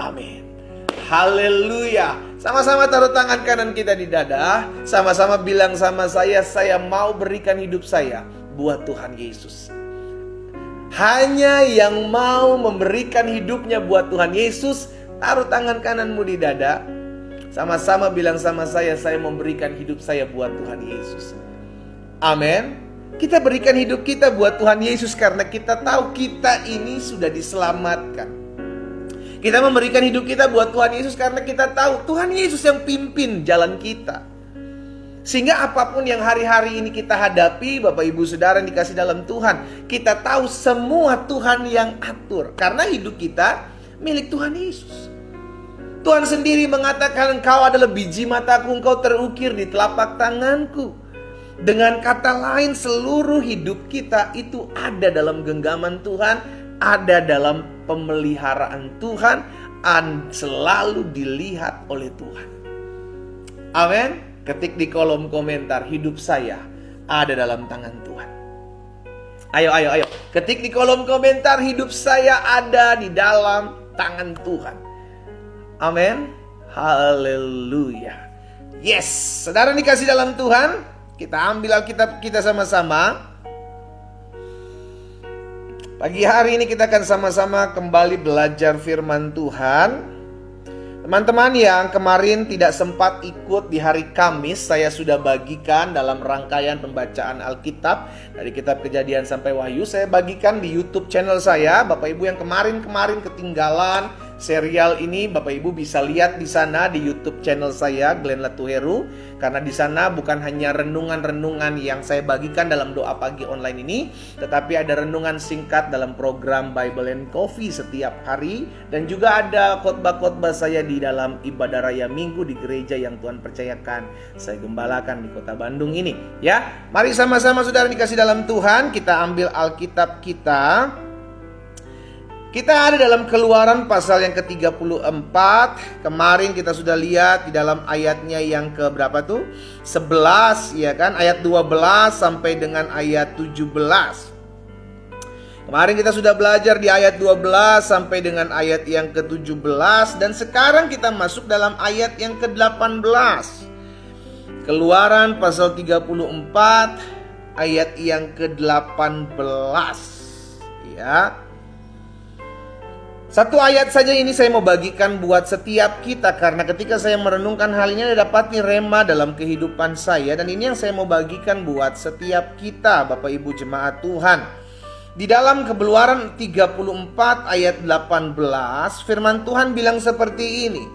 Amin. Haleluya. Sama-sama taruh tangan kanan kita di dada. Sama-sama bilang sama saya mau berikan hidup saya buat Tuhan Yesus. Hanya yang mau memberikan hidupnya buat Tuhan Yesus, taruh tangan kananmu di dada. Sama-sama bilang sama saya memberikan hidup saya buat Tuhan Yesus. Amin. Kita berikan hidup kita buat Tuhan Yesus karena kita tahu kita ini sudah diselamatkan. Kita memberikan hidup kita buat Tuhan Yesus karena kita tahu Tuhan Yesus yang pimpin jalan kita. Sehingga apapun yang hari-hari ini kita hadapi, Bapak Ibu Saudara yang dikasih dalam Tuhan, kita tahu semua Tuhan yang atur. Karena hidup kita milik Tuhan Yesus. Tuhan sendiri mengatakan, engkau adalah biji mataku, engkau terukir di telapak tanganku. Dengan kata lain, seluruh hidup kita itu ada dalam genggaman Tuhan, ada dalam pemeliharaan Tuhan, selalu dilihat oleh Tuhan. Amin. Ketik di kolom komentar, hidup saya ada dalam tangan Tuhan. Ayo. Ketik di kolom komentar, hidup saya ada di dalam tangan Tuhan. Amin. Haleluya. Yes, saudara dikasih dalam Tuhan, kita ambil Alkitab kita sama-sama. Pagi hari ini kita akan sama-sama kembali belajar firman Tuhan. Teman-teman yang kemarin tidak sempat ikut di hari Kamis, saya sudah bagikan dalam rangkaian pembacaan Alkitab dari kitab Kejadian sampai Wahyu. Saya bagikan di YouTube channel saya. Bapak Ibu yang kemarin ketinggalan serial ini, Bapak Ibu bisa lihat di sana di YouTube channel saya, Glenn Latuheru. Karena di sana bukan hanya renungan-renungan yang saya bagikan dalam doa pagi online ini, tetapi ada renungan singkat dalam program Bible and Coffee setiap hari, dan juga ada khotbah-khotbah saya di dalam ibadah raya Minggu di gereja yang Tuhan percayakan saya gembalakan di kota Bandung ini. Ya, mari sama-sama saudara dikasih dalam Tuhan, kita ambil Alkitab kita. Kita ada dalam Keluaran pasal yang ke-34. Kemarin kita sudah lihat di dalam ayatnya yang ke berapa tuh? 11 ya kan? Ayat 12 sampai dengan ayat 17. Kemarin kita sudah belajar di ayat 12 sampai dengan ayat yang ke-17. Dan sekarang kita masuk dalam ayat yang ke-18. Keluaran pasal 34 ayat yang ke-18. Ya. Satu ayat saja ini saya mau bagikan buat setiap kita, karena ketika saya merenungkan hal ini dapat rema dalam kehidupan saya, dan ini yang saya mau bagikan buat setiap kita, Bapak Ibu jemaat Tuhan. Di dalam Keluaran 34 ayat 18, firman Tuhan bilang seperti ini.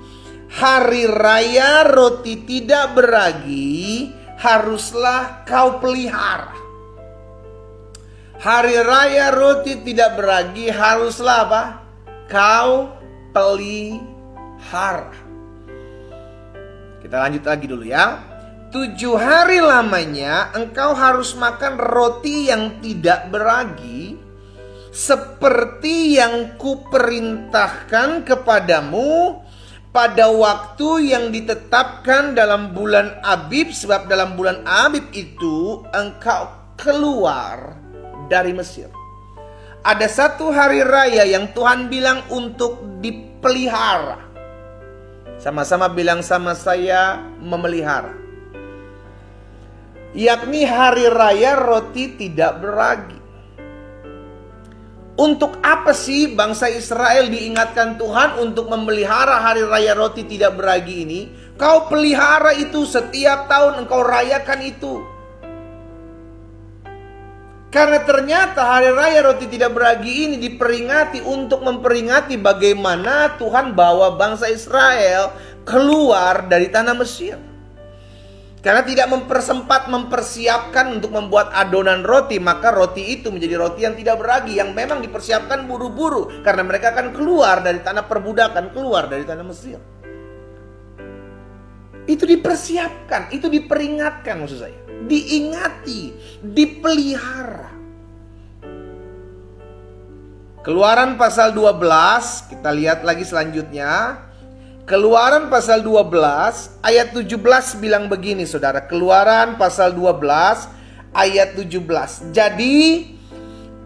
Hari raya roti tidak beragi haruslah kau pelihara. Hari raya roti tidak beragi haruslah apa? Kau pelihara. Kita lanjut lagi dulu ya. 7 hari lamanya engkau harus makan roti yang tidak beragi, seperti yang kuperintahkan kepadamu pada waktu yang ditetapkan dalam bulan Abib. Sebab dalam bulan Abib itu engkau keluar dari Mesir. Ada satu hari raya yang Tuhan bilang untuk dipelihara. Sama-sama bilang sama saya, memelihara. Yakni hari raya roti tidak beragi. Untuk apa sih bangsa Israel diingatkan Tuhan untuk memelihara hari raya roti tidak beragi ini? Kau pelihara itu setiap tahun, engkau rayakan itu. Karena ternyata hari raya roti tidak beragi ini diperingati untuk memperingati bagaimana Tuhan bawa bangsa Israel keluar dari tanah Mesir. Karena tidak mempersiapkan untuk membuat adonan roti, maka roti itu menjadi roti yang tidak beragi, yang memang dipersiapkan buru-buru. Karena mereka akan keluar dari tanah perbudakan, keluar dari tanah Mesir. Itu dipersiapkan, itu diperingatkan maksud saya. Diingati, dipelihara. Keluaran pasal 12, kita lihat lagi selanjutnya. Keluaran pasal 12 ayat 17 bilang begini saudara. Keluaran pasal 12 ayat 17. Jadi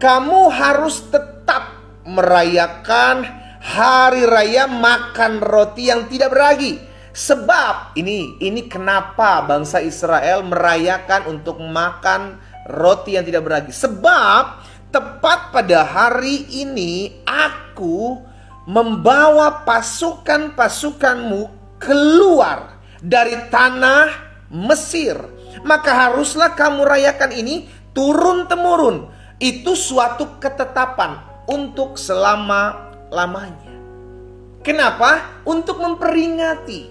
kamu harus tetap merayakan hari raya makan roti yang tidak beragi. Sebab ini kenapa bangsa Israel merayakan untuk makan roti yang tidak beragi. Sebab tepat pada hari ini aku membawa pasukan-pasukanmu keluar dari tanah Mesir. Maka haruslah kamu rayakan ini turun-temurun. Itu suatu ketetapan untuk selama-lamanya. Kenapa? Untuk memperingati,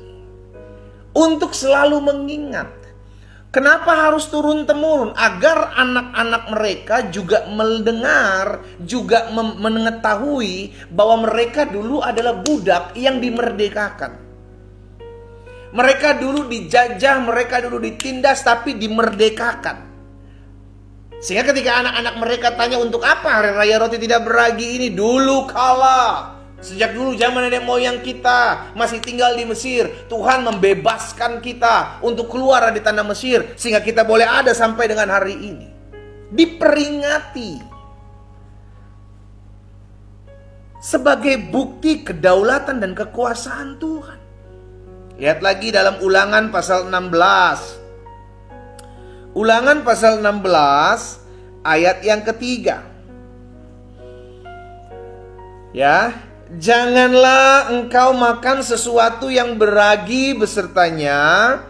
untuk selalu mengingat. Kenapa harus turun-temurun? Agar anak-anak mereka juga mendengar, juga mengetahui bahwa mereka dulu adalah budak yang dimerdekakan. Mereka dulu dijajah, mereka dulu ditindas, tapi dimerdekakan. Sehingga ketika anak-anak mereka tanya untuk apa hari raya roti tidak beragi ini, dulu kala, sejak dulu zaman nenek moyang kita masih tinggal di Mesir, Tuhan membebaskan kita untuk keluar dari tanah Mesir, sehingga kita boleh ada sampai dengan hari ini. Diperingati sebagai bukti kedaulatan dan kekuasaan Tuhan. Lihat lagi dalam Ulangan pasal 16. Ulangan pasal 16 ayat yang ketiga. Ya, janganlah engkau makan sesuatu yang beragi besertanya.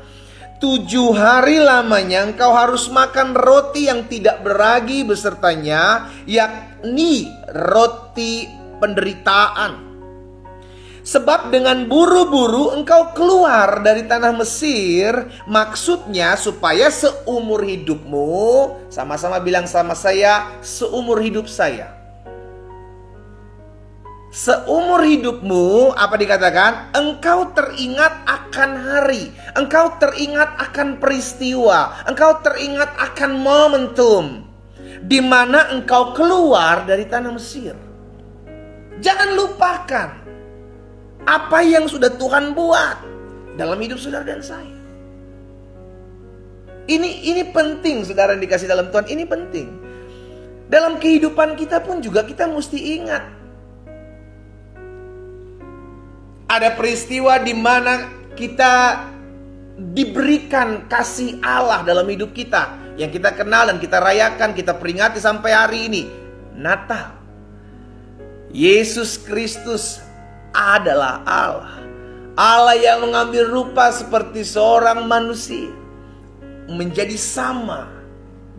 7 hari lamanya engkau harus makan roti yang tidak beragi besertanya, yakni roti penderitaan. Sebab dengan buru-buru engkau keluar dari tanah Mesir. Maksudnya supaya seumur hidupmu, sama-sama bilang sama saya, seumur hidup saya. Seumur hidupmu, apa dikatakan? Engkau teringat akan hari, engkau teringat akan peristiwa, engkau teringat akan momentum di mana engkau keluar dari tanah Mesir. Jangan lupakan apa yang sudah Tuhan buat dalam hidup saudara dan saya. Ini penting, saudara yang dikasih dalam Tuhan. Ini penting. Dalam kehidupan kita pun juga kita mesti ingat. Ada peristiwa di mana kita diberikan kasih Allah dalam hidup kita, yang kita kenal dan kita rayakan, kita peringati sampai hari ini. Natal. Yesus Kristus adalah Allah. Allah yang mengambil rupa seperti seorang manusia, menjadi sama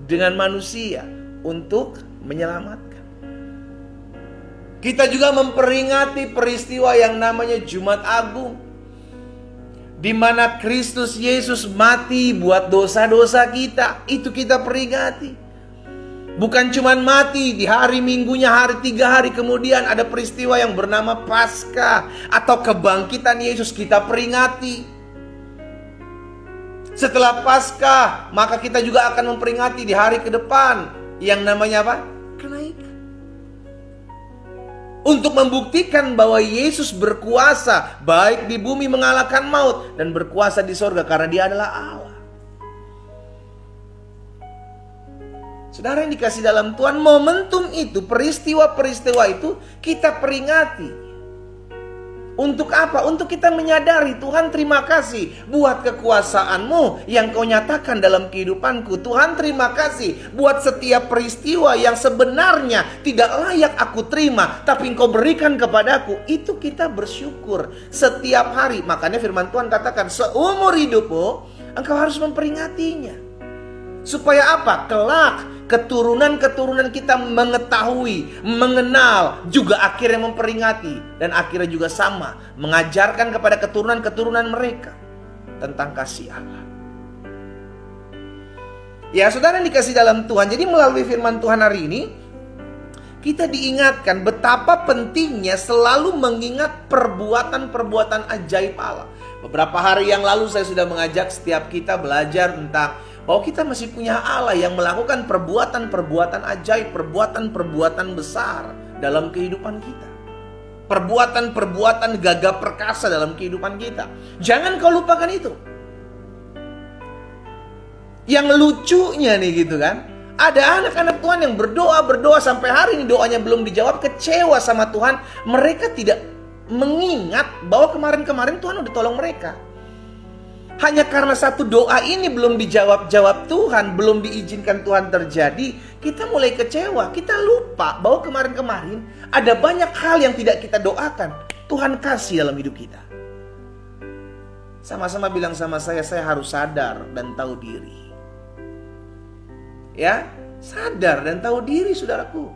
dengan manusia untuk menyelamatkan. Kita juga memperingati peristiwa yang namanya Jumat Agung, di mana Kristus Yesus mati buat dosa-dosa kita. Itu kita peringati. Bukan cuma mati di hari Minggunya, hari 3 hari kemudian ada peristiwa yang bernama Paskah atau kebangkitan Yesus, kita peringati. Setelah Paskah, maka kita juga akan memperingati di hari ke depan yang namanya apa? Kenaikan. Untuk membuktikan bahwa Yesus berkuasa baik di bumi mengalahkan maut dan berkuasa di sorga karena Dia adalah Allah. Saudara yang dikasih dalam Tuhan, momentum itu, peristiwa-peristiwa itu kita peringati. Untuk apa? Untuk kita menyadari, Tuhan terima kasih buat kekuasaan-Mu yang Kau nyatakan dalam kehidupanku. Tuhan terima kasih buat setiap peristiwa yang sebenarnya tidak layak aku terima, tapi Engkau berikan kepadaku. Itu kita bersyukur setiap hari. Makanya firman Tuhan katakan, seumur hidupmu engkau harus memperingatinya. Supaya apa? Kelak keturunan-keturunan kita mengetahui, mengenal, juga akhirnya memperingati. Dan akhirnya juga sama, mengajarkan kepada keturunan-keturunan mereka tentang kasih Allah. Ya saudara yang dikasih dalam Tuhan, jadi melalui firman Tuhan hari ini, kita diingatkan betapa pentingnya selalu mengingat perbuatan-perbuatan ajaib Allah. Beberapa hari yang lalu saya sudah mengajak setiap kita belajar tentang bahwa kita masih punya Allah yang melakukan perbuatan-perbuatan ajaib, perbuatan-perbuatan besar dalam kehidupan kita. Perbuatan-perbuatan gagah perkasa dalam kehidupan kita. Jangan kau lupakan itu. Yang lucunya nih gitu kan, ada anak-anak Tuhan yang berdoa sampai hari ini doanya belum dijawab, kecewa sama Tuhan. Mereka tidak mengingat bahwa kemarin-kemarin Tuhan udah tolong mereka. Hanya karena satu doa ini belum dijawab-jawab Tuhan, belum diizinkan Tuhan terjadi, kita mulai kecewa. Kita lupa bahwa kemarin-kemarin ada banyak hal yang tidak kita doakan, Tuhan kasih dalam hidup kita. Sama-sama bilang sama saya harus sadar dan tahu diri. Ya, sadar dan tahu diri, saudaraku.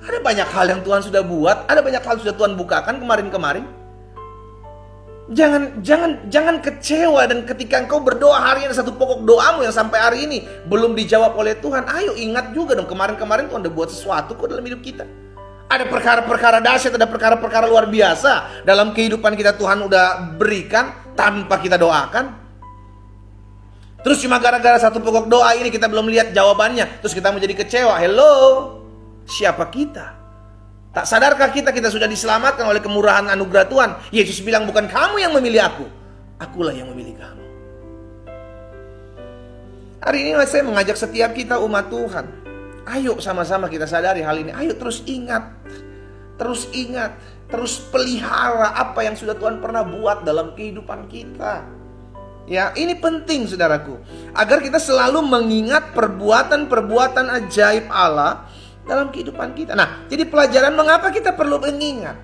Ada banyak hal yang Tuhan sudah buat, ada banyak hal sudah Tuhan bukakan kemarin-kemarin. Jangan kecewa, dan ketika engkau berdoa hari ini, satu pokok doamu yang sampai hari ini belum dijawab oleh Tuhan, ayo ingat juga dong, kemarin-kemarin Tuhan udah buat sesuatu kok dalam hidup kita. Ada perkara-perkara dahsyat, ada perkara-perkara luar biasa dalam kehidupan kita Tuhan udah berikan tanpa kita doakan. Terus cuma gara-gara satu pokok doa ini kita belum lihat jawabannya, terus kita menjadi kecewa. Hello, siapa kita? Tak sadarkah kita sudah diselamatkan oleh kemurahan anugerah Tuhan? Yesus bilang, bukan kamu yang memilih aku, akulah yang memilih kamu. Hari ini saya mengajak setiap kita umat Tuhan, ayo sama-sama kita sadari hal ini. Ayo terus ingat, terus pelihara apa yang sudah Tuhan pernah buat dalam kehidupan kita. Ya, ini penting saudaraku, agar kita selalu mengingat perbuatan-perbuatan ajaib Allah dalam kehidupan kita. Nah, jadi pelajaran mengapa kita perlu mengingat.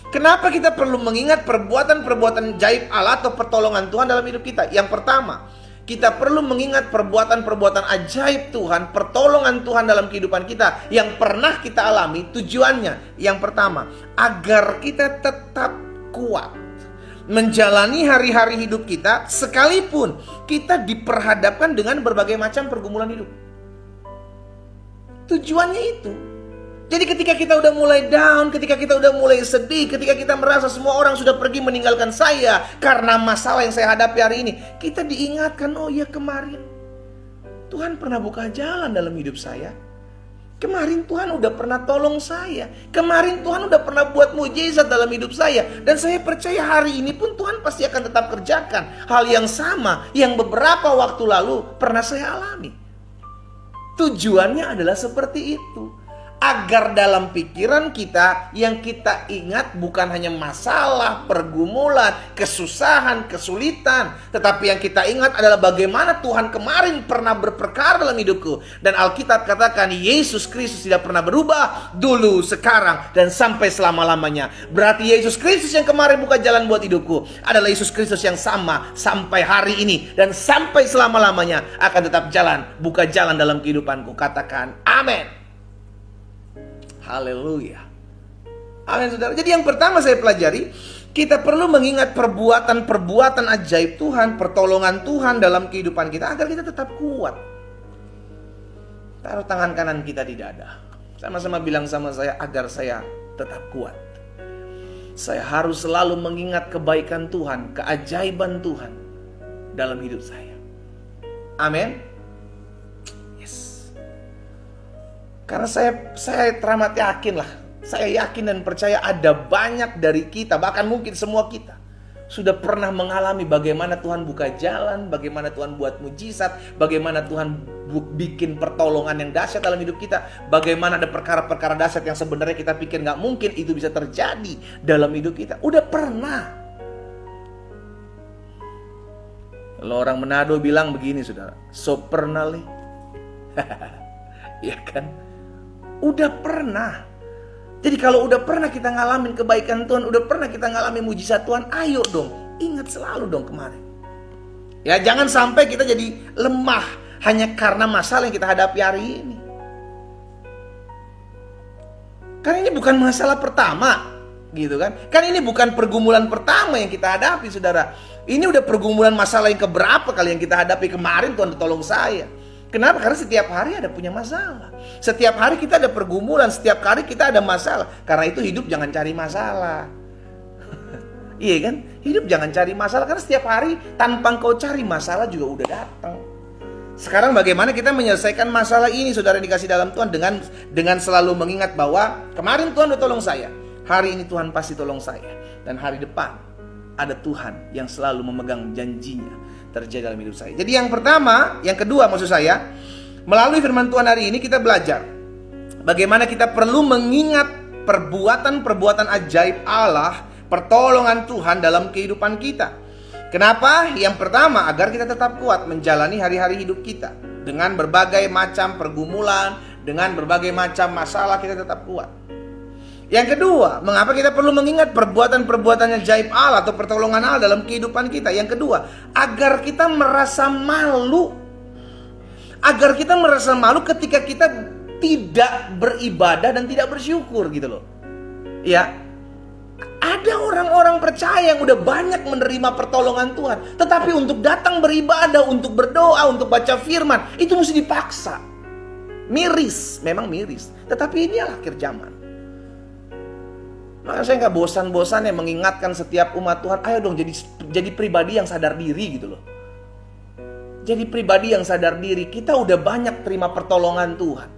Kenapa kita perlu mengingat perbuatan-perbuatan ajaib Allah atau pertolongan Tuhan dalam hidup kita? Yang pertama, kita perlu mengingat perbuatan-perbuatan ajaib Tuhan, pertolongan Tuhan dalam kehidupan kita yang pernah kita alami. Tujuannya, yang pertama, agar kita tetap kuat menjalani hari-hari hidup kita, sekalipun kita diperhadapkan dengan berbagai macam pergumulan hidup. Tujuannya itu. Jadi ketika kita udah mulai down, ketika kita udah mulai sedih, ketika kita merasa semua orang sudah pergi meninggalkan saya karena masalah yang saya hadapi hari ini, kita diingatkan, oh ya kemarin Tuhan pernah buka jalan dalam hidup saya. Kemarin Tuhan udah pernah tolong saya. Kemarin Tuhan udah pernah buat mujizat dalam hidup saya. Dan saya percaya hari ini pun Tuhan pasti akan tetap kerjakan hal yang sama yang beberapa waktu lalu pernah saya alami. Tujuannya adalah seperti itu, agar dalam pikiran kita yang kita ingat bukan hanya masalah, pergumulan, kesusahan, kesulitan, tetapi yang kita ingat adalah bagaimana Tuhan kemarin pernah berperkara dalam hidupku. Dan Alkitab katakan Yesus Kristus tidak pernah berubah, dulu, sekarang, dan sampai selama-lamanya. Berarti Yesus Kristus yang kemarin buka jalan buat hidupku adalah Yesus Kristus yang sama sampai hari ini dan sampai selama-lamanya akan tetap buka jalan dalam kehidupanku. Katakan amin. Haleluya. Amin saudara. Jadi yang pertama saya pelajari, kita perlu mengingat perbuatan-perbuatan ajaib Tuhan, pertolongan Tuhan dalam kehidupan kita agar kita tetap kuat. Taruh tangan kanan kita di dada. Sama-sama bilang sama saya, agar saya tetap kuat. Saya harus selalu mengingat kebaikan Tuhan, keajaiban Tuhan dalam hidup saya. Amin. Karena saya teramat yakin lah. Saya yakin dan percaya ada banyak dari kita, bahkan mungkin semua kita, sudah pernah mengalami bagaimana Tuhan buka jalan, bagaimana Tuhan buat mujizat, bagaimana Tuhan bikin pertolongan yang dahsyat dalam hidup kita, bagaimana ada perkara-perkara dahsyat yang sebenarnya kita pikir gak mungkin itu bisa terjadi dalam hidup kita. Udah pernah. Kalau orang Manado bilang begini saudara, so pernah li. Ya kan? Udah pernah. Jadi kalau udah pernah kita ngalamin kebaikan Tuhan, udah pernah kita ngalamin mujizat Tuhan, ayo dong, ingat selalu dong kemarin. Ya, jangan sampai kita jadi lemah hanya karena masalah yang kita hadapi hari ini. Karena ini bukan masalah pertama, gitu kan? Kan ini bukan pergumulan pertama yang kita hadapi, saudara. Ini udah pergumulan masalah yang keberapa kali yang kita hadapi. Kemarin Tuhan tolong saya. Kenapa? Karena setiap hari ada punya masalah. Setiap hari kita ada pergumulan. Setiap hari kita ada masalah. Karena itu hidup jangan cari masalah. Iya kan? Hidup jangan cari masalah. Karena setiap hari tanpa engkau cari masalah juga udah datang. Sekarang bagaimana kita menyelesaikan masalah ini, saudara dikasih dalam Tuhan, dengan selalu mengingat bahwa kemarin Tuhan udah tolong saya. Hari ini Tuhan pasti tolong saya. Dan hari depan ada Tuhan yang selalu memegang janjinya terjadi dalam hidup saya. Jadi yang pertama, yang kedua maksud saya, melalui firman Tuhan hari ini kita belajar bagaimana kita perlu mengingat perbuatan-perbuatan ajaib Allah pertolongan Tuhan dalam kehidupan kita. Kenapa? Yang pertama, agar kita tetap kuat menjalani hari-hari hidup kita. Dengan berbagai macam pergumulan, dengan berbagai macam masalah, kita tetap kuat. Yang kedua, mengapa kita perlu mengingat perbuatan-perbuatan ajaib Allah atau pertolongan Allah dalam kehidupan kita? Yang kedua, agar kita merasa malu. Agar kita merasa malu ketika kita tidak beribadah dan tidak bersyukur gitu loh. Ya, ada orang-orang percaya yang udah banyak menerima pertolongan Tuhan, tetapi untuk datang beribadah, untuk berdoa, untuk baca firman, itu mesti dipaksa. Miris, memang miris. Tetapi ini adalah akhir zaman. Maka saya nggak bosan-bosan mengingatkan setiap umat Tuhan, ayo dong jadi pribadi yang sadar diri gitu loh. Jadi pribadi yang sadar diri. Kita udah banyak terima pertolongan Tuhan.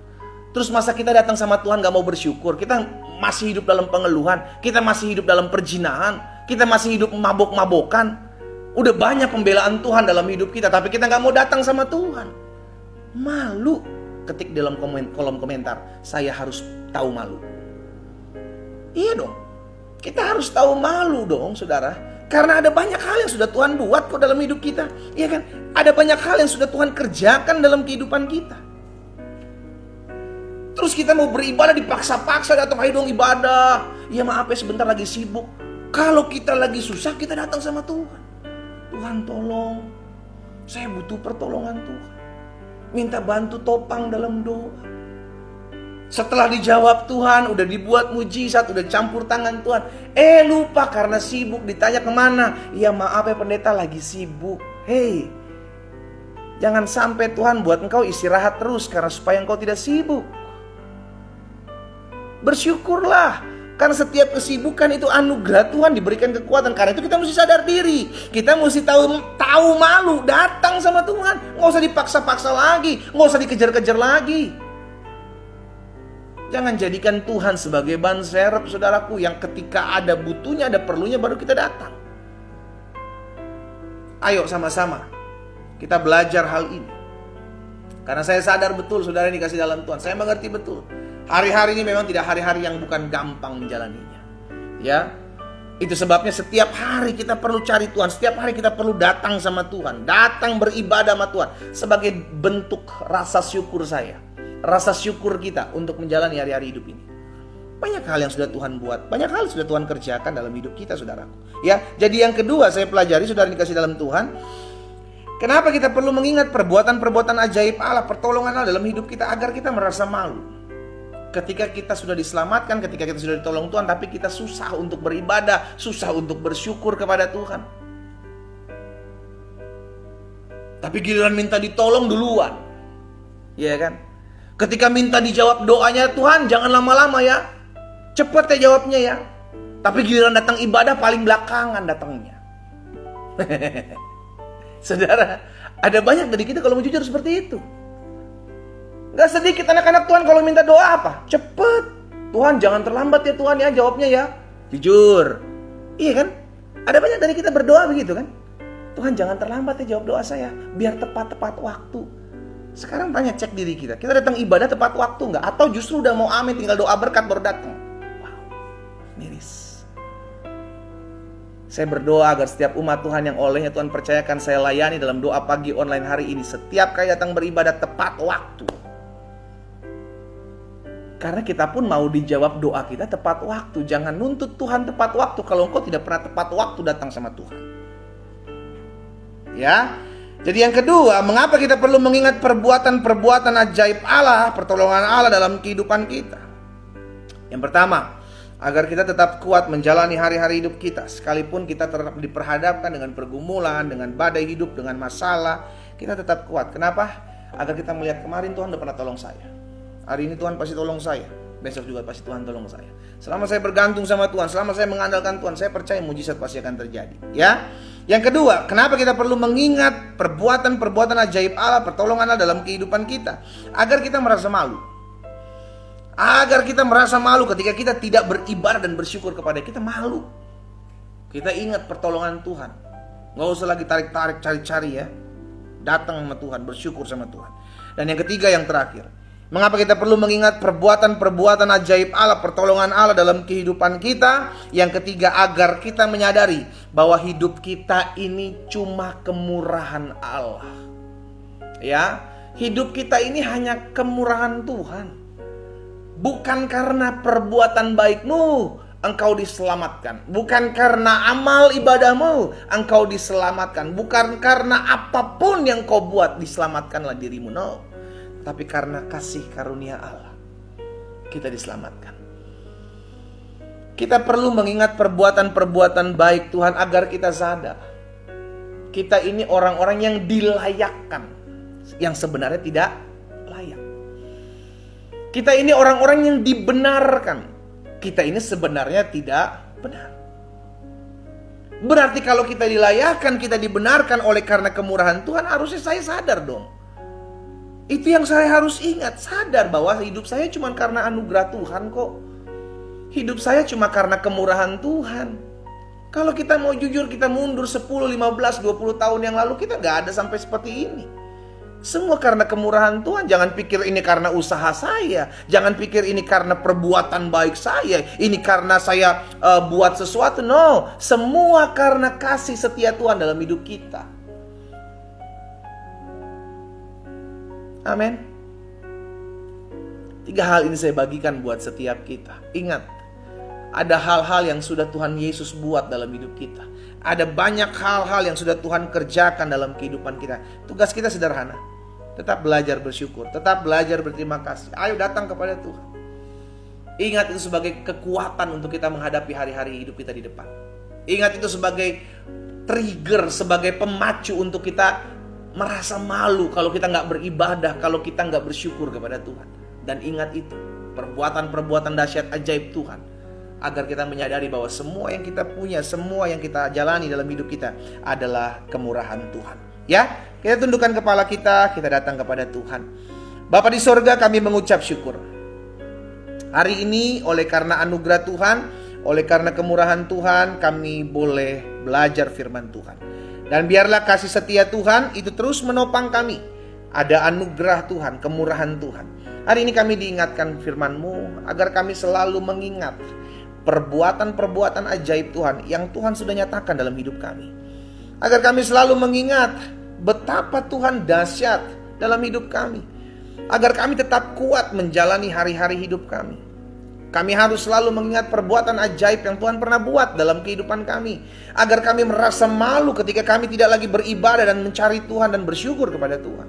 Terus masa kita datang sama Tuhan gak mau bersyukur? Kita masih hidup dalam pengeluhan, kita masih hidup dalam perjinahan, kita masih hidup mabok-mabokan. Udah banyak pembelaan Tuhan dalam hidup kita, tapi kita gak mau datang sama Tuhan. Malu. Ketik dalam kolom komentar, saya harus tahu malu. Iya dong, kita harus tahu malu dong saudara. Karena ada banyak hal yang sudah Tuhan buat kok dalam hidup kita. Iya kan? Ada banyak hal yang sudah Tuhan kerjakan dalam kehidupan kita. Terus kita mau beribadah dipaksa-paksa datang, ayo dong ibadah. Ya maaf ya sebentar lagi sibuk. Kalau kita lagi susah kita datang sama Tuhan. Tuhan tolong, saya butuh pertolongan Tuhan. Minta bantu topang dalam doa. Setelah dijawab Tuhan, udah dibuat mujizat, udah campur tangan Tuhan. Lupa karena sibuk, ditanya kemana. Ya maaf ya pendeta lagi sibuk. Hei, jangan sampai Tuhan buat engkau istirahat terus karena supaya engkau tidak sibuk. Bersyukurlah, karena setiap kesibukan itu anugerah Tuhan, diberikan kekuatan. Karena itu kita mesti sadar diri, kita mesti tahu malu, datang sama Tuhan. Nggak usah dipaksa-paksa lagi, nggak usah dikejar-kejar lagi. Jangan jadikan Tuhan sebagai ban serep saudaraku, yang ketika ada butuhnya, ada perlunya baru kita datang. Ayo sama-sama kita belajar hal ini. Karena saya sadar betul saudara yang dikasih dalam Tuhan, saya mengerti betul. Hari-hari ini memang tidak hari-hari yang bukan gampang menjalaninya. Ya, itu sebabnya setiap hari kita perlu cari Tuhan. Setiap hari kita perlu datang sama Tuhan. Datang beribadah sama Tuhan. Sebagai bentuk rasa syukur saya. Rasa syukur kita untuk menjalani hari-hari hidup ini. Banyak hal yang sudah Tuhan buat. Banyak hal sudah Tuhan kerjakan dalam hidup kita saudaraku. Ya, jadi yang kedua saya pelajari saudara dikasih dalam Tuhan. Kenapa kita perlu mengingat perbuatan-perbuatan ajaib Allah, pertolongan Allah dalam hidup kita, agar kita merasa malu. Ketika kita sudah diselamatkan, ketika kita sudah ditolong Tuhan, tapi kita susah untuk beribadah, susah untuk bersyukur kepada Tuhan. Tapi giliran minta ditolong duluan. Iya kan? Ketika minta dijawab doanya, Tuhan jangan lama-lama ya, cepet ya jawabnya ya. Tapi giliran datang ibadah paling belakangan datangnya. Saudara, ada banyak dari kita kalau mau jujur seperti itu. Gak sedikit anak-anak Tuhan kalau minta doa apa? Cepet. Tuhan jangan terlambat ya Tuhan ya jawabnya ya. Jujur. Iya kan? Ada banyak dari kita berdoa begitu kan? Tuhan jangan terlambat ya jawab doa saya. Biar tepat waktu. Sekarang tanya, cek diri kita. Kita datang ibadah tepat waktu nggak? Atau justru udah mau amin tinggal doa berkat baru datang? Wow, miris. Saya berdoa agar setiap umat Tuhan yang olehnya Tuhan percayakan saya layani dalam doa pagi online hari ini, setiap kali datang beribadah tepat waktu. Karena kita pun mau dijawab doa kita tepat waktu. Jangan nuntut Tuhan tepat waktu kalau engkau tidak pernah tepat waktu datang sama Tuhan. Ya. Jadi yang kedua, mengapa kita perlu mengingat perbuatan-perbuatan ajaib Allah, pertolongan Allah dalam kehidupan kita? Yang pertama, agar kita tetap kuat menjalani hari-hari hidup kita. Sekalipun kita tetap diperhadapkan dengan pergumulan, dengan badai hidup, dengan masalah, kita tetap kuat. Kenapa? Agar kita melihat kemarin Tuhan udah pernah tolong saya. Hari ini Tuhan pasti tolong saya. Besok juga pasti Tuhan tolong saya. Selama saya bergantung sama Tuhan, selama saya mengandalkan Tuhan, saya percaya mujizat pasti akan terjadi. Ya. Yang kedua, kenapa kita perlu mengingat perbuatan-perbuatan ajaib Allah, pertolongan Allah dalam kehidupan kita? Agar kita merasa malu. Agar kita merasa malu ketika kita tidak beribadah dan bersyukur kepada kita, malu. Kita ingat pertolongan Tuhan. Gak usah lagi tarik-tarik, cari-cari ya. Datang sama Tuhan, bersyukur sama Tuhan. Dan yang ketiga, yang terakhir, Mengapa kita perlu mengingat perbuatan-perbuatan ajaib Allah, pertolongan Allah dalam kehidupan kita? Yang ketiga, agar kita menyadari bahwa hidup kita ini cuma kemurahan Allah. Ya, hidup kita ini hanya kemurahan Tuhan. Bukan karena perbuatan baikmu engkau diselamatkan. Bukan karena amal ibadahmu engkau diselamatkan. Bukan karena apapun yang kau buat diselamatkanlah dirimu. No. Tapi karena kasih karunia Allah kita diselamatkan. Kita perlu mengingat perbuatan-perbuatan baik Tuhan agar kita sadar kita ini orang-orang yang dilayakkan, yang sebenarnya tidak layak. Kita ini orang-orang yang dibenarkan, kita ini sebenarnya tidak benar. Berarti kalau kita dilayakkan, kita dibenarkan oleh karena kemurahan Tuhan, harusnya saya sadar dong. Itu yang saya harus ingat, sadar bahwa hidup saya cuma karena anugerah Tuhan kok. Hidup saya cuma karena kemurahan Tuhan. Kalau kita mau jujur, kita mundur 10, 15, 20 tahun yang lalu, kita gak ada sampai seperti ini. Semua karena kemurahan Tuhan. Jangan pikir ini karena usaha saya. Jangan pikir ini karena perbuatan baik saya. Ini karena saya buat sesuatu. No, semua karena kasih setia Tuhan dalam hidup kita. Amin. 3 hal ini saya bagikan buat setiap kita. Ingat, ada hal-hal yang sudah Tuhan Yesus buat dalam hidup kita. Ada banyak hal-hal yang sudah Tuhan kerjakan dalam kehidupan kita. Tugas kita sederhana. Tetap belajar bersyukur, tetap belajar berterima kasih. Ayo datang kepada Tuhan. Ingat itu sebagai kekuatan untuk kita menghadapi hari-hari hidup kita di depan. Ingat itu sebagai trigger, sebagai pemacu untuk kita merasa malu kalau kita nggak beribadah, kalau kita nggak bersyukur kepada Tuhan. Dan ingat itu, perbuatan-perbuatan dahsyat ajaib Tuhan, agar kita menyadari bahwa semua yang kita punya, semua yang kita jalani dalam hidup kita adalah kemurahan Tuhan. Ya, kita tundukkan kepala kita datang kepada Tuhan. Bapa di sorga, kami mengucap syukur. Hari ini oleh karena anugerah Tuhan, oleh karena kemurahan Tuhan, kami boleh belajar firman Tuhan. Dan biarlah kasih setia Tuhan itu terus menopang kami. Ada anugerah Tuhan, kemurahan Tuhan. Hari ini kami diingatkan firman-Mu agar kami selalu mengingat perbuatan-perbuatan ajaib Tuhan yang Tuhan sudah nyatakan dalam hidup kami. Agar kami selalu mengingat betapa Tuhan dahsyat dalam hidup kami. Agar kami tetap kuat menjalani hari-hari hidup kami. Kami harus selalu mengingat perbuatan ajaib yang Tuhan pernah buat dalam kehidupan kami. Agar kami merasa malu ketika kami tidak lagi beribadah dan mencari Tuhan dan bersyukur kepada Tuhan.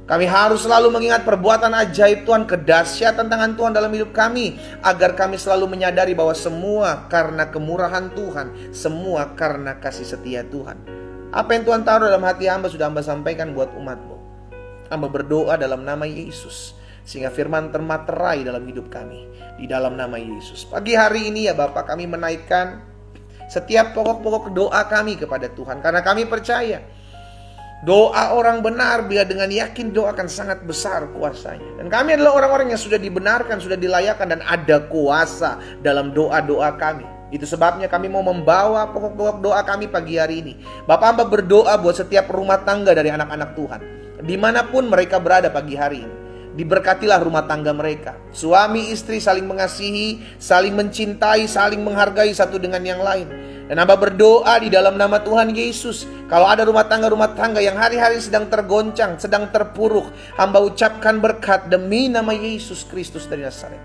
Kami harus selalu mengingat perbuatan ajaib Tuhan, kedahsyatan tangan Tuhan dalam hidup kami. Agar kami selalu menyadari bahwa semua karena kemurahan Tuhan, semua karena kasih setia Tuhan. Apa yang Tuhan taruh dalam hati hamba sudah hamba sampaikan buat umat-Mu. Hamba berdoa dalam nama Yesus, sehingga firman termaterai dalam hidup kami. Di dalam nama Yesus. Pagi hari ini ya Bapak, kami menaikkan setiap pokok-pokok doa kami kepada Tuhan. Karena kami percaya doa orang benar bila dengan yakin doa akan sangat besar kuasanya. Dan kami adalah orang-orang yang sudah dibenarkan, sudah dilayakkan, dan ada kuasa dalam doa-doa kami. Itu sebabnya kami mau membawa pokok-pokok doa kami pagi hari ini. Bapak hamba berdoa buat setiap rumah tangga dari anak-anak Tuhan, dimanapun mereka berada pagi hari ini. Diberkatilah rumah tangga mereka. Suami istri saling mengasihi, saling mencintai, saling menghargai satu dengan yang lain. Dan hamba berdoa di dalam nama Tuhan Yesus, kalau ada rumah tangga yang hari-hari sedang tergoncang, sedang terpuruk, hamba ucapkan berkat demi nama Yesus Kristus dari Nazaret.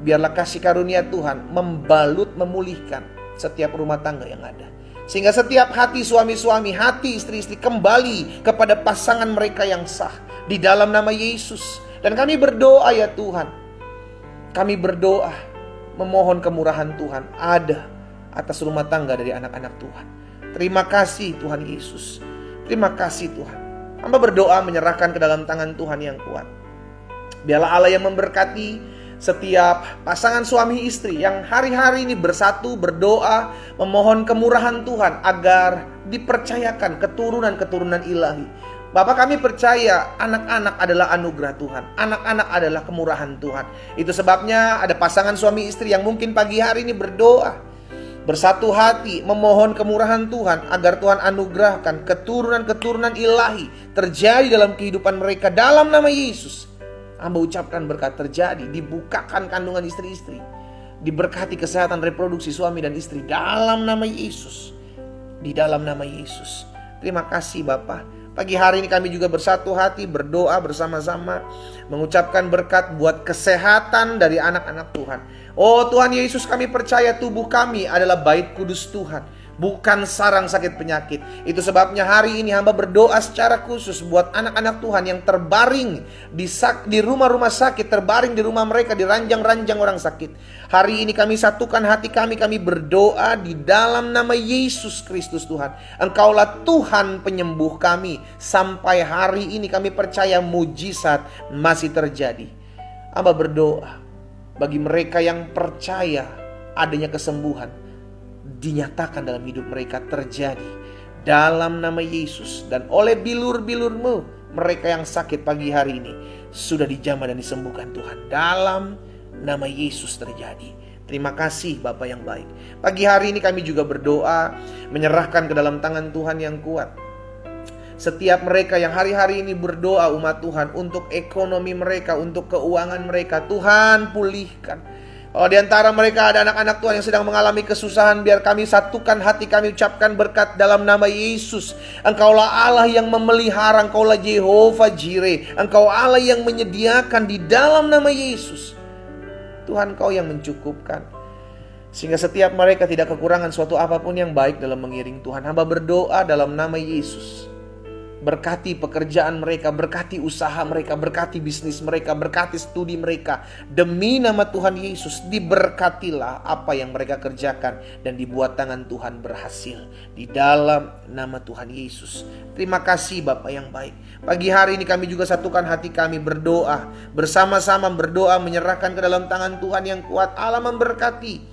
Biarlah kasih karunia Tuhan membalut, memulihkan setiap rumah tangga yang ada. Sehingga setiap hati suami-suami, hati istri-istri kembali kepada pasangan mereka yang sah. Di dalam nama Yesus. Dan kami berdoa ya Tuhan, kami berdoa memohon kemurahan Tuhan ada atas rumah tangga dari anak-anak Tuhan. Terima kasih Tuhan Yesus. Terima kasih Tuhan. Hamba berdoa menyerahkan ke dalam tangan Tuhan yang kuat. Biarlah Allah yang memberkati setiap pasangan suami istri yang hari-hari ini bersatu berdoa memohon kemurahan Tuhan agar dipercayakan keturunan-keturunan ilahi. Bapak, kami percaya anak-anak adalah anugerah Tuhan. Anak-anak adalah kemurahan Tuhan. Itu sebabnya ada pasangan suami istri yang mungkin pagi hari ini berdoa, bersatu hati memohon kemurahan Tuhan agar Tuhan anugerahkan keturunan-keturunan ilahi terjadi dalam kehidupan mereka dalam nama Yesus. Hamba ucapkan berkat terjadi. Dibukakan kandungan istri-istri. Diberkati kesehatan reproduksi suami dan istri dalam nama Yesus. Di dalam nama Yesus. Terima kasih Bapa. Pagi hari ini kami juga bersatu hati berdoa bersama-sama. Mengucapkan berkat buat kesehatan dari anak-anak Tuhan. Oh Tuhan Yesus, kami percaya tubuh kami adalah bait kudus Tuhan, bukan sarang sakit penyakit. Itu sebabnya hari ini hamba berdoa secara khusus buat anak-anak Tuhan yang terbaring di rumah-rumah sakit, terbaring di rumah mereka, di ranjang-ranjang orang sakit. Hari ini kami satukan hati kami berdoa di dalam nama Yesus Kristus Tuhan. Engkaulah Tuhan penyembuh kami. Sampai hari ini kami percaya mujizat masih terjadi. Hamba berdoa bagi mereka yang percaya adanya kesembuhan dinyatakan dalam hidup mereka terjadi dalam nama Yesus. Dan oleh bilur-bilur-Mu, mereka yang sakit pagi hari ini sudah dijamah dan disembuhkan Tuhan. Dalam nama Yesus terjadi. Terima kasih Bapa yang baik. Pagi hari ini kami juga berdoa menyerahkan ke dalam tangan Tuhan yang kuat setiap mereka yang hari-hari ini berdoa umat Tuhan untuk ekonomi mereka, untuk keuangan mereka. Tuhan pulihkan. Kalau di antara mereka ada anak-anak Tuhan yang sedang mengalami kesusahan, biar kami satukan hati kami ucapkan berkat dalam nama Yesus. Engkaulah Allah yang memelihara, Engkaulah Jehovah Jireh. Engkau Allah yang menyediakan di dalam nama Yesus. Tuhan, Kau yang mencukupkan, sehingga setiap mereka tidak kekurangan suatu apapun yang baik dalam mengiring Tuhan. Hamba berdoa dalam nama Yesus. Berkati pekerjaan mereka, berkati usaha mereka, berkati bisnis mereka, berkati studi mereka. Demi nama Tuhan Yesus, diberkatilah apa yang mereka kerjakan dan dibuat tangan Tuhan berhasil. Di dalam nama Tuhan Yesus. Terima kasih Bapa yang baik. Pagi hari ini kami juga satukan hati kami berdoa. Bersama-sama berdoa menyerahkan ke dalam tangan Tuhan yang kuat. Allah memberkati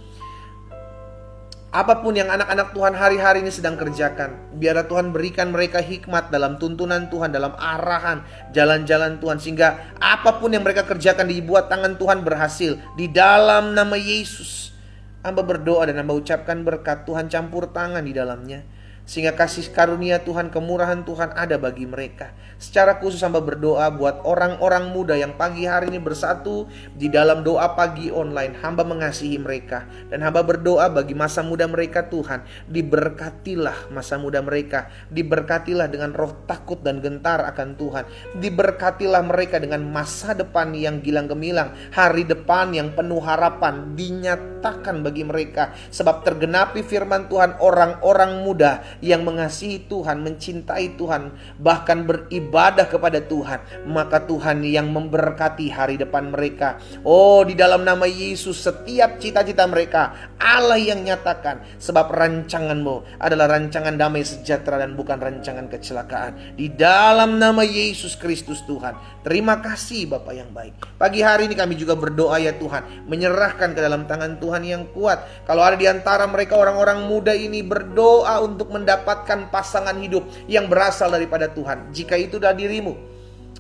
apapun yang anak-anak Tuhan hari-hari ini sedang kerjakan. Biarlah Tuhan berikan mereka hikmat dalam tuntunan Tuhan, dalam arahan jalan-jalan Tuhan, sehingga apapun yang mereka kerjakan dibuat tangan Tuhan berhasil. Di dalam nama Yesus, hamba berdoa dan hamba ucapkan berkat. Tuhan campur tangan di dalamnya, sehingga kasih karunia Tuhan, kemurahan Tuhan ada bagi mereka. Secara khusus hamba berdoa buat orang-orang muda yang pagi hari ini bersatu di dalam doa pagi online. Hamba mengasihi mereka dan hamba berdoa bagi masa muda mereka. Tuhan, diberkatilah masa muda mereka. Diberkatilah dengan roh takut dan gentar akan Tuhan. Diberkatilah mereka dengan masa depan yang gilang gemilang, hari depan yang penuh harapan dinyatakan bagi mereka. Sebab tergenapi firman Tuhan, orang-orang muda yang mengasihi Tuhan, mencintai Tuhan, bahkan beribadah kepada Tuhan, maka Tuhan yang memberkati hari depan mereka. Oh, di dalam nama Yesus setiap cita-cita mereka Allah yang nyatakan. Sebab rancangan-Mu adalah rancangan damai sejahtera dan bukan rancangan kecelakaan. Di dalam nama Yesus Kristus Tuhan. Terima kasih Bapa yang baik. Pagi hari ini kami juga berdoa ya Tuhan, menyerahkan ke dalam tangan Tuhan yang kuat. Kalau ada di antara mereka orang-orang muda ini berdoa untuk mendapatkan pasangan hidup yang berasal daripada Tuhan. Jika itu adalah dirimu,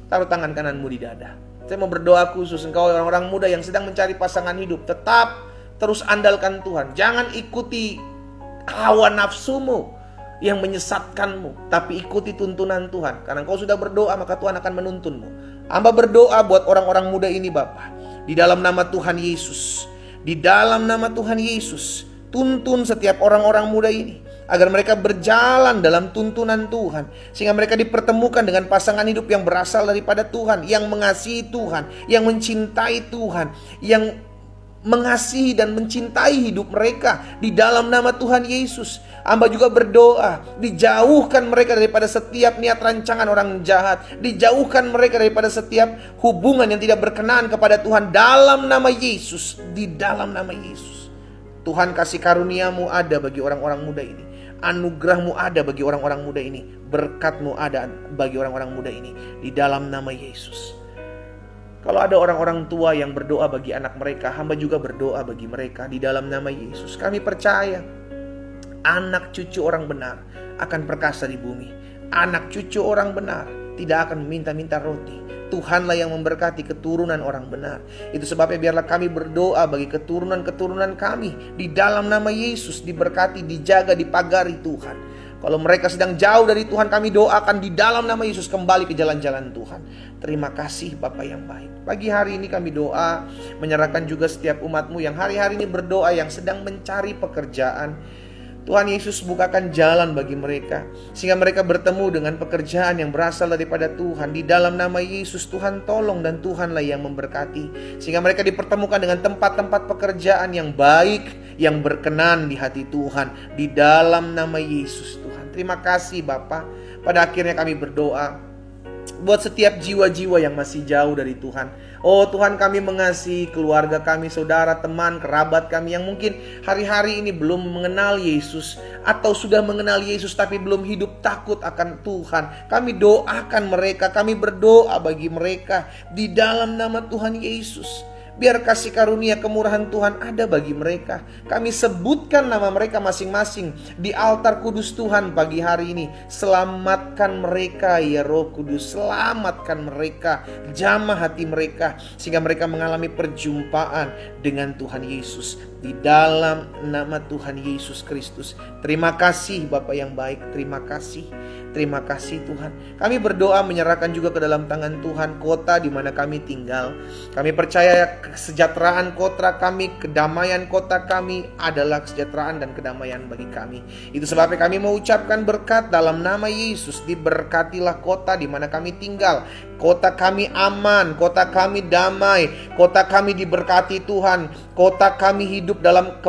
taruh tangan kananmu di dada. Saya mau berdoa khusus engkau orang-orang muda yang sedang mencari pasangan hidup. Tetap terus andalkan Tuhan. Jangan ikuti hawa nafsumu yang menyesatkanmu, tapi ikuti tuntunan Tuhan. Karena engkau sudah berdoa, maka Tuhan akan menuntunmu. Hamba berdoa buat orang-orang muda ini Bapa, di dalam nama Tuhan Yesus. Di dalam nama Tuhan Yesus, tuntun setiap orang-orang muda ini agar mereka berjalan dalam tuntunan Tuhan, sehingga mereka dipertemukan dengan pasangan hidup yang berasal daripada Tuhan, yang mengasihi Tuhan, yang mencintai Tuhan, yang mengasihi dan mencintai hidup mereka. Di dalam nama Tuhan Yesus, hamba juga berdoa, dijauhkan mereka daripada setiap niat rancangan orang jahat, dijauhkan mereka daripada setiap hubungan yang tidak berkenan kepada Tuhan. Dalam nama Yesus, di dalam nama Yesus, Tuhan kasih karunia-Mu ada bagi orang-orang muda ini. Anugerah-Mu ada bagi orang-orang muda ini. Berkat-Mu ada bagi orang-orang muda ini. Di dalam nama Yesus. Kalau ada orang-orang tua yang berdoa bagi anak mereka, hamba juga berdoa bagi mereka di dalam nama Yesus. Kami percaya anak cucu orang benar akan perkasa di bumi. Anak cucu orang benar tidak akan meminta-minta roti. Tuhanlah yang memberkati keturunan orang benar. Itu sebabnya biarlah kami berdoa bagi keturunan-keturunan kami di dalam nama Yesus, diberkati, dijaga, dipagari Tuhan. Kalau mereka sedang jauh dari Tuhan, kami doakan di dalam nama Yesus kembali ke jalan-jalan Tuhan. Terima kasih Bapa yang baik. Pagi hari ini kami doa, menyerahkan juga setiap umat-Mu yang hari-hari ini berdoa, yang sedang mencari pekerjaan. Tuhan Yesus bukakan jalan bagi mereka, sehingga mereka bertemu dengan pekerjaan yang berasal daripada Tuhan. Di dalam nama Yesus, Tuhan tolong dan Tuhanlah yang memberkati, sehingga mereka dipertemukan dengan tempat-tempat pekerjaan yang baik, yang berkenan di hati Tuhan. Di dalam nama Yesus Tuhan. Terima kasih Bapa. Pada akhirnya kami berdoa buat setiap jiwa-jiwa yang masih jauh dari Tuhan. Oh Tuhan, kami mengasihi keluarga kami, saudara, teman, kerabat kami yang mungkin hari-hari ini belum mengenal Yesus, atau sudah mengenal Yesus tapi belum hidup takut akan Tuhan. Kami doakan mereka, kami berdoa bagi mereka di dalam nama Tuhan Yesus. Biar kasih karunia kemurahan Tuhan ada bagi mereka. Kami sebutkan nama mereka masing-masing di altar kudus Tuhan pagi hari ini. Selamatkan mereka ya Roh Kudus. Selamatkan mereka. Jamah hati mereka, sehingga mereka mengalami perjumpaan dengan Tuhan Yesus. Di dalam nama Tuhan Yesus Kristus. Terima kasih Bapa yang baik. Terima kasih. Terima kasih Tuhan. Kami berdoa menyerahkan juga ke dalam tangan Tuhan kota di mana kami tinggal. Kami percaya kesejahteraan kota kami, kedamaian kota kami adalah kesejahteraan dan kedamaian bagi kami. Itu sebabnya kami mengucapkan berkat dalam nama Yesus. Diberkatilah kota di mana kami tinggal. Kota kami aman, kota kami damai, kota kami diberkati Tuhan, kota kami hidup dalam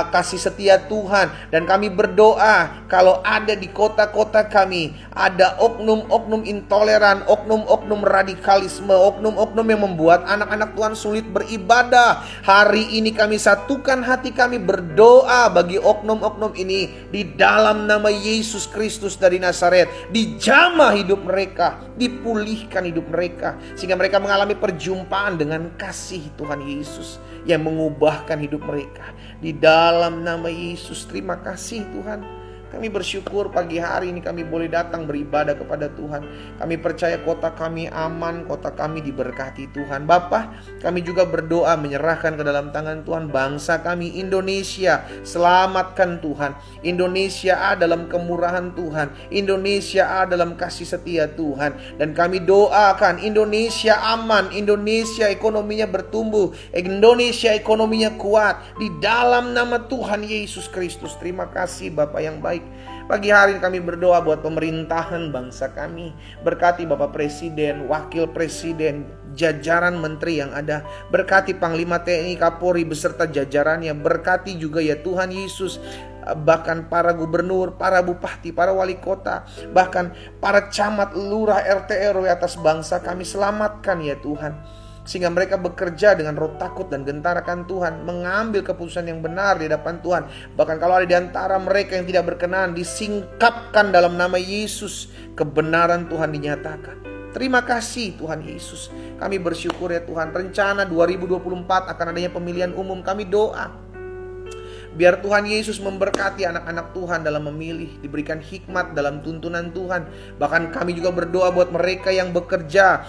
kasih setia Tuhan. Dan kami berdoa kalau ada di kota-kota kami ada oknum-oknum intoleran, oknum-oknum radikalisme, oknum-oknum yang membuat anak-anak Tuhan sulit beribadah, hari ini kami satukan hati kami berdoa bagi oknum-oknum ini di dalam nama Yesus Kristus dari Nazaret. Dijamah hidup mereka, dipulihkan hidup mereka, sehingga mereka mengalami perjumpaan dengan kasih Tuhan Yesus yang mengubahkan hidup mereka. Di dalam nama Yesus, terima kasih Tuhan. Kami bersyukur pagi hari ini kami boleh datang beribadah kepada Tuhan. Kami percaya kota kami aman, kota kami diberkati Tuhan. Bapa, kami juga berdoa menyerahkan ke dalam tangan Tuhan bangsa kami Indonesia. Selamatkan Tuhan. Indonesia dalam kemurahan Tuhan. Indonesia dalam kasih setia Tuhan. Dan kami doakan Indonesia aman, Indonesia ekonominya bertumbuh, Indonesia ekonominya kuat. Di dalam nama Tuhan Yesus Kristus. Terima kasih Bapa yang baik. Pagi hari ini kami berdoa buat pemerintahan bangsa kami. Berkati Bapak Presiden, Wakil Presiden, jajaran menteri yang ada. Berkati Panglima TNI, Kapolri beserta jajarannya. Berkati juga ya Tuhan Yesus, bahkan para gubernur, para bupati, para wali kota, bahkan para camat, lurah, RT RW atas bangsa kami. Selamatkan ya Tuhan, sehingga mereka bekerja dengan roh takut dan gentar akan Tuhan, mengambil keputusan yang benar di hadapan Tuhan. Bahkan kalau ada di antara mereka yang tidak berkenan, disingkapkan dalam nama Yesus. Kebenaran Tuhan dinyatakan. Terima kasih Tuhan Yesus. Kami bersyukur ya Tuhan. Rencana 2024 akan adanya pemilihan umum. Kami doa biar Tuhan Yesus memberkati anak-anak Tuhan dalam memilih, diberikan hikmat dalam tuntunan Tuhan. Bahkan kami juga berdoa buat mereka yang bekerja,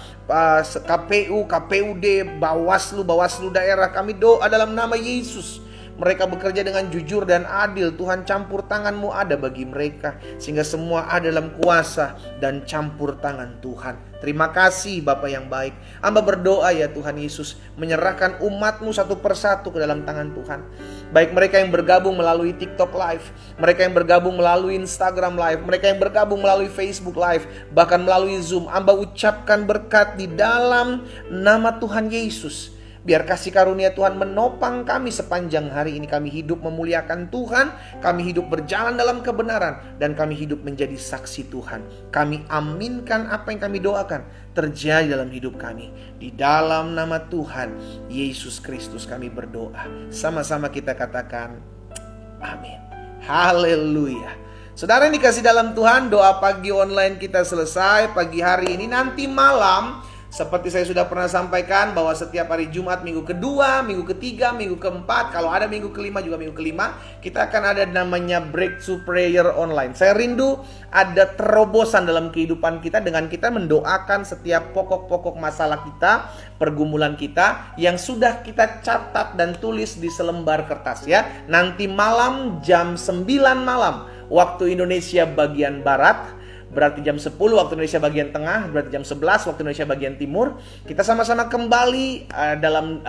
KPU, KPUD, Bawaslu daerah. Kami doa dalam nama Yesus, mereka bekerja dengan jujur dan adil. Tuhan, campur tangan-Mu ada bagi mereka, sehingga semua ada dalam kuasa dan campur tangan Tuhan. Terima kasih Bapa yang baik. Hamba berdoa ya Tuhan Yesus, menyerahkan umat-Mu satu persatu ke dalam tangan Tuhan. Baik mereka yang bergabung melalui TikTok Live, mereka yang bergabung melalui Instagram Live, mereka yang bergabung melalui Facebook Live, bahkan melalui Zoom. Hamba ucapkan berkat di dalam nama Tuhan Yesus. Biar kasih karunia Tuhan menopang kami sepanjang hari ini. Kami hidup memuliakan Tuhan, kami hidup berjalan dalam kebenaran, dan kami hidup menjadi saksi Tuhan. Kami aminkan apa yang kami doakan terjadi dalam hidup kami. Di dalam nama Tuhan Yesus Kristus kami berdoa. Sama-sama kita katakan amin. Haleluya. Saudara yang dikasih dalam Tuhan, doa pagi online kita selesai pagi hari ini. Nanti malam, seperti saya sudah pernah sampaikan bahwa setiap hari Jumat, minggu kedua, minggu ketiga, minggu keempat, kalau ada minggu kelima juga minggu kelima, kita akan ada namanya Breakthrough Prayer Online. Saya rindu ada terobosan dalam kehidupan kita dengan kita mendoakan setiap pokok-pokok masalah kita, pergumulan kita yang sudah kita catat dan tulis di selembar kertas ya. Nanti malam jam 9 malam waktu Indonesia bagian Barat, berarti jam 10 waktu Indonesia bagian Tengah, berarti jam 11 waktu Indonesia bagian Timur. Kita sama-sama kembali dalam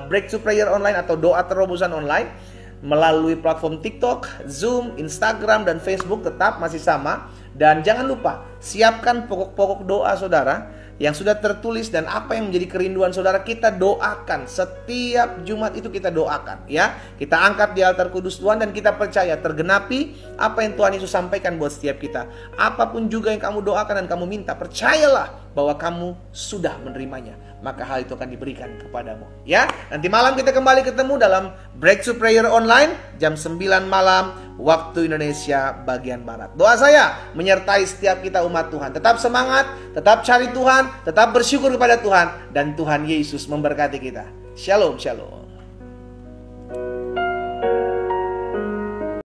Breakthrough Prayer Online atau doa terobosan online melalui platform TikTok, Zoom, Instagram, dan Facebook tetap masih sama. Dan jangan lupa, siapkan pokok-pokok doa saudara yang sudah tertulis dan apa yang menjadi kerinduan saudara kita doakan. Setiap Jumat itu kita doakan ya. Kita angkat di altar kudus Tuhan dan kita percaya tergenapi apa yang Tuhan Yesus sampaikan buat setiap kita. Apapun juga yang kamu doakan dan kamu minta, percayalah bahwa kamu sudah menerimanya, maka hal itu akan diberikan kepadamu ya. Nanti malam kita kembali ketemu dalam Breakthrough Prayer Online jam 9 malam waktu Indonesia bagian Barat. Doa saya menyertai setiap kita umat Tuhan. Tetap semangat, tetap cari Tuhan, tetap bersyukur kepada Tuhan, dan Tuhan Yesus memberkati kita. Shalom, shalom.